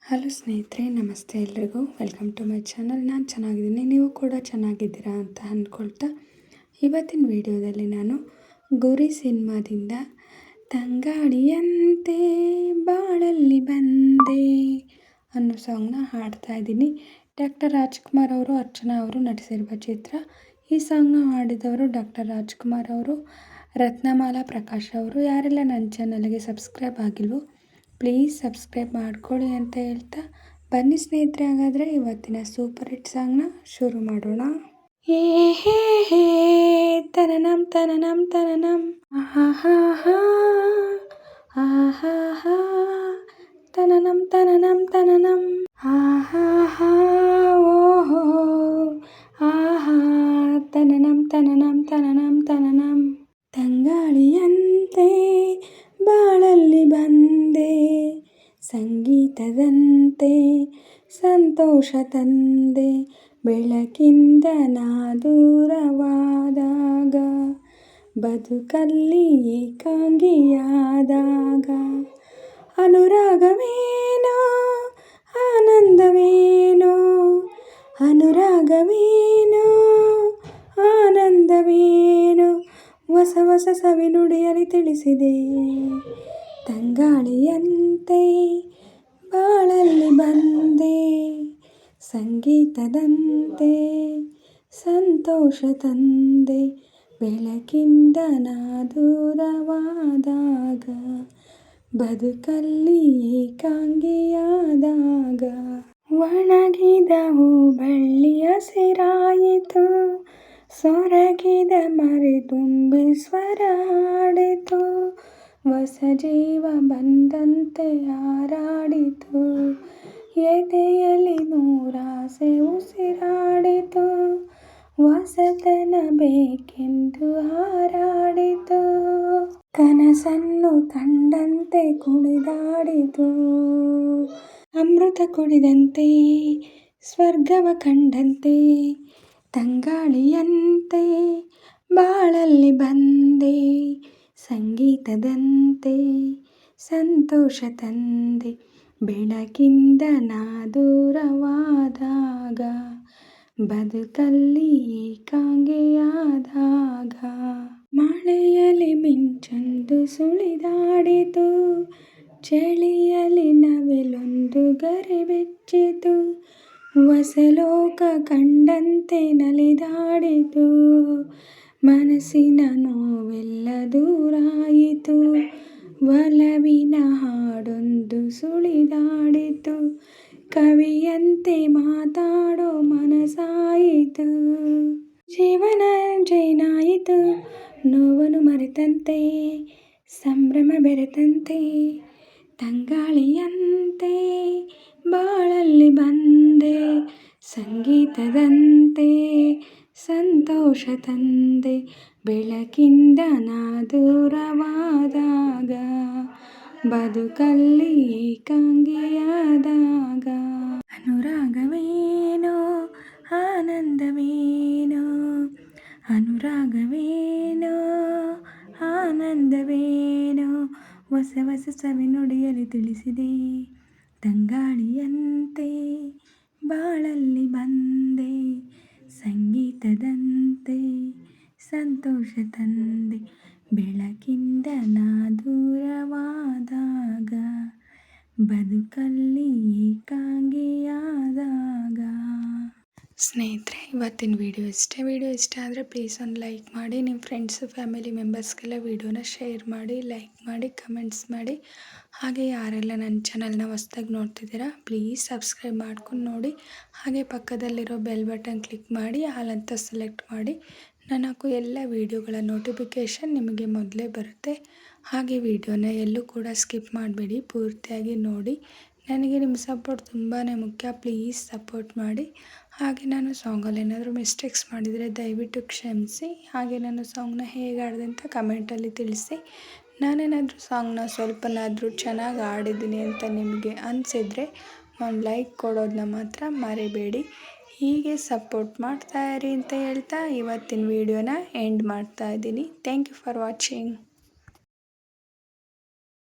Hello ಸ್ನೇಹಿತರೆ, ನಮಸ್ತೆ ಎಲ್ರಿಗೂ. Welcome to my channel. ನಾನು ಚೆನ್ನಾಗಿದ್ದೀನಿ, ನೀವು ಕೂಡ ಚೆನ್ನಾಗಿದ್ದೀರಾ ಅಂತ ಅಂದ್ಕೊಳ್ತಾ ಇವತ್ತಿನ ವಿಡಿಯೋದಲ್ಲಿ ನಾನು ಗುರಿ ಸಿನಿಮಾದಿಂದ ತಂಗಾಳಿಯಂತೆ ಬಾಳಲ್ಲಿ ಬಂದೆ ಅನ್ನೋ ಸಾಂಗ್ನ ಹಾಡ್ತಾ ಇದ್ದೀನಿ. ಡಾಕ್ಟರ್ ರಾಜ್ಕುಮಾರ್ ಅವರು, ಅರ್ಚನಾ ಅವರು ನಟಿಸಿರುವ ಚಿತ್ರ. ಈ ಸಾಂಗ್ನ ಹಾಡಿದವರು ಡಾಕ್ಟರ್ ರಾಜ್ಕುಮಾರ್ ಅವರು, ರತ್ನಮಾಲಾ ಪ್ರಕಾಶ್ ಅವರು. ಯಾರೆಲ್ಲ ನನ್ನ ಚಾನಲ್ಗೆ ಸಬ್ಸ್ಕ್ರೈಬ್ ಆಗಿಲ್ವೋ ಪ್ಲೀಸ್ ಸಬ್ಸ್ಕ್ರೈಬ್ ಮಾಡ್ಕೊಳ್ಳಿ ಅಂತ ಹೇಳ್ತಾ ಬನ್ನಿ ಸ್ನೇಹಿತರೆ, ಹಾಗಾದರೆ ಇವತ್ತಿನ ಸೂಪರ್ ಹಿಟ್ ಸಾಂಗ್ನ ಶುರು ಮಾಡೋಣ. ಹೇ ಹೇ ಹೇ ತನನಂ ತನನಂ ತನನಂ ಆಹಾ ಆಹಾ ತನನಂ ತನನಂ ತನನಂ ಆಹಾ ಓಹೋ ಆಹಾ ತನನಂ ತನನಂ ತನನಂ ತನನಂ. ತಂಗಾಳಿಯಂತೆ ಬಾಳಲ್ಲಿ ಬಂದೆ, ಸಂಗೀತದಂತೆ ಸಂತೋಷ ತಂದೆ, ಬೆಳಕಿಂದ ನಾ ದೂರವಾದಾಗ, ಬದುಕಲ್ಲಿ ಏಕಾಂಗಿಯಾದಾಗ, ಅನುರಾಗವೇನೋ ಆನಂದವೇನೋ, ಅನುರಾಗವೇನೋ ಆನಂದವೇನೋ, ಹೊಸ ಹೊಸ ಸವಿನುಡಿಯಲ್ಲಿ ತಿಳಿಸಿದೆ. ತಂಗಾಳಿಯಂತೆ ಬಾಳಲ್ಲಿ ಬಂದೆ, ಸಂಗೀತದಂತೆ ಸಂತೋಷ ತಂದೆ, ಬೆಳಕಿಂದ ನಾ ದೂರವಾದಾಗ, ಬದುಕಲ್ಲಿ ಏಕಾಂಗಿಯಾದಾಗ, ಒಣಗಿದ ಹೂ ಬಳ್ಳಿ ಹಸಿರಾಯಿತು, ಸೊರಗಿದ ಮರೆ ತುಂಬಿ ಸ್ವರ ಹಾಡಿತು, ಹೊಸ ಜೀವ ಬಂದಂತೆ ಹಾರಾಡಿತು, ಎದೆಯಲ್ಲಿ ನೂರಾಸೆ ಉಸಿರಾಡಿತು, ಹೊಸತನ ಬೇಕೆಂದು ಹಾರಾಡಿತು, ಕನಸನ್ನು ಕಂಡಂತೆ ಕುಣಿದಾಡಿತು, ಅಮೃತ ಕುಡಿದಂತೆ ಸ್ವರ್ಗವ ಕಂಡಂತೆ, ತಂಗಾಳಿಯಂತೆ ಬಾಳಲ್ಲಿ ಬಂದೆ, ಸಂಗೀತದಂತೆ ಸಂತೋಷ ತಂದೆ, ಬೆಳಕಿಂದ ನಾ ದೂರವಾದಾಗ, ಬದುಕಲ್ಲಿ ಏಕಾಂಗಿಯಾದಾಗ, ಮಳೆಯಲ್ಲಿ ಮಿಂಚೊಂದು ಸುಳಿದಾಡಿತು, ಚಳಿಯಲ್ಲಿ ನವಿಲೊಂದು ಗರಿ ಬೆಚ್ಚಿತು, ಹೊಸ ಲೋಕ ಕಂಡಂತೆ ನಲಿದಾಡಿತು, ಮನಸ್ಸಿನ ನೋವೆಲ್ಲ ದೂರಾಯಿತು, ಒಲವಿನ ಹಾಡೊಂದು ಸುಳಿದಾಡಿತು, ಕವಿಯಂತೆ ಮಾತಾಡೋ ಮನಸಾಯಿತು, ಜೀವನ ಜೇನಾಯಿತು, ನೋವನ್ನು ಮರೆತಂತೆ ಸಂಭ್ರಮ ಬೆರೆತಂತೆ, ತಂಗಾಳಿಯಂತೆ ಬಾಳಲ್ಲಿ ಬಂದೆ, ಸಂಗೀತದಂತೆ ಸಂತೋಷ ತಂದೆ, ಬೆಳಕಿಂದ ನಾ ದೂರವಾದಾಗ, ಬದುಕಲ್ಲಿ ಏಕಾಂಗಿಯಾದಾಗ, ಅನುರಾಗವೇನೋ ಆನಂದವೇನೋ, ಅನುರಾಗವೇನೋ ಆನಂದವೇನೋ, ಹೊಸ ಹೊಸ ಸವಿನುಡಿಯಲ್ಲಿ ತಿಳಿಸಿದೆ. ತಂಗಾಳಿಯಂತೆ ಬಾಳಲ್ಲಿ ಬಂದೆ, ಸಂಗೀತದಂತೆ ಸಂತೋಷ ತಂದೆ, ಬೆಳಕಿಂದ ನಾ ದೂರವಾದಾಗ, ಬದುಕಲ್ಲಿ ಏಕಾಂಗಿಯಾದಾಗ. ಸ್ನೇಹಿತರೆ, ಇವತ್ತಿನ ವಿಡಿಯೋ ಇಷ್ಟ ಆದರೆ ಪ್ಲೀಸ್ ಒಂದು ಲೈಕ್ ಮಾಡಿ, ನಿಮ್ಮ ಫ್ರೆಂಡ್ಸು ಫ್ಯಾಮಿಲಿ ಮೆಂಬರ್ಸ್ಗೆಲ್ಲ ವಿಡಿಯೋನ ಶೇರ್ ಮಾಡಿ, ಲೈಕ್ ಮಾಡಿ, ಕಮೆಂಟ್ಸ್ ಮಾಡಿ. ಹಾಗೆ ಯಾರೆಲ್ಲ ನನ್ನ ಚಾನಲ್ನ ಹೊಸ್ದಾಗಿ ನೋಡ್ತಿದ್ದೀರಾ ಪ್ಲೀಸ್ ಸಬ್ಸ್ಕ್ರೈಬ್ ಮಾಡ್ಕೊಂಡು ನೋಡಿ. ಹಾಗೆ ಪಕ್ಕದಲ್ಲಿರೋ ಬೆಲ್ ಬಟನ್ ಕ್ಲಿಕ್ ಮಾಡಿ ಆಲ್ ಅಂತ ಸೆಲೆಕ್ಟ್ ಮಾಡಿ. ನಾನು ಹಾಕೋ ಎಲ್ಲ ವೀಡಿಯೋಗಳ ನೋಟಿಫಿಕೇಷನ್ ನಿಮಗೆ ಮೊದಲೇ ಬರುತ್ತೆ. ಹಾಗೆ ವಿಡಿಯೋನ ಎಲ್ಲೂ ಕೂಡ ಸ್ಕಿಪ್ ಮಾಡಬೇಡಿ, ಪೂರ್ತಿಯಾಗಿ ನೋಡಿ. ನನಗೆ ನಿಮ್ಮ ಸಪೋರ್ಟ್ ತುಂಬಾ ಮುಖ್ಯ, ಪ್ಲೀಸ್ ಸಪೋರ್ಟ್ ಮಾಡಿ. ಹಾಗೆ ನಾನು ಸಾಂಗಲ್ಲಿ ಏನಾದರೂ ಮಿಸ್ಟೇಕ್ಸ್ ಮಾಡಿದರೆ ದಯವಿಟ್ಟು ಕ್ಷಮಿಸಿ. ಹಾಗೆ ನಾನು ಸಾಂಗ್ನ ಹೇಗೆ ಆಡಿದೆ ಅಂತ ಕಮೆಂಟಲ್ಲಿ ತಿಳಿಸಿ. ನಾನೇನಾದರೂ ಸಾಂಗ್ನ ಸ್ವಲ್ಪನಾದರೂ ಚೆನ್ನಾಗಿ ಆಡಿದ್ದೀನಿ ಅಂತ ನಿಮಗೆ ಅನಿಸಿದರೆ ಒಂದು ಲೈಕ್ ಕೊಡೋದನ್ನ ಮಾತ್ರ ಮರಿಬೇಡಿ. ಹೀಗೆ ಸಪೋರ್ಟ್ ಮಾಡ್ತಾಯಿರಿ ಅಂತ ಹೇಳ್ತಾ ಇವತ್ತಿನ ವಿಡಿಯೋನ ಎಂಡ್ ಮಾಡ್ತಾಯಿದ್ದೀನಿ. Thank you for watching.